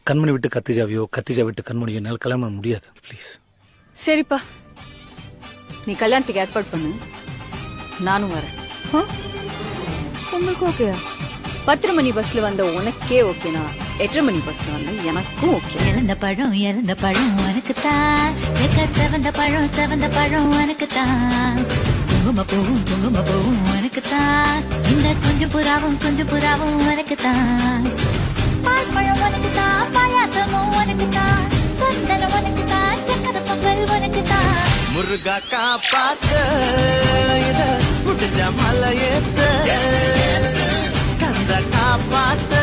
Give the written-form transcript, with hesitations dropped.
கண்மணி விட்டு கத்திஜாவையோ கத்திஜா விட்டு கண்மணியோ என்னால் கல்யாணம் பண்ண முடியாது. ப்ளீஸ். சரிப்பா, நீ கல்யாணத்துக்கு ஏற்பாடு பண்ணு, நானும் வரேன். உங்களுக்கு ஓகே? 10 மணி பஸ்ல வந்த உனக்கே ஓகேனா 8 மணி பஸ்ல வந்த எனக்கும் ஓகே. இறந்த பழம் உனக்கு தான், செவந்த பழம் உனக்கு தான், குங்கும பூவும் உனக்கு தான், இந்த கொஞ்சம் புறாவும் உனக்கு தான், பால் பழம் உனக்கு தான், பாயாசமும் உனக்கு தான், சந்தனம் உனக்கு தான், சக்கரை பொங்கல் உனக்கு தான். முருகா காப்பாத்த இத முடிஞ்ச மலையேத்த கந்த காப்பாத்த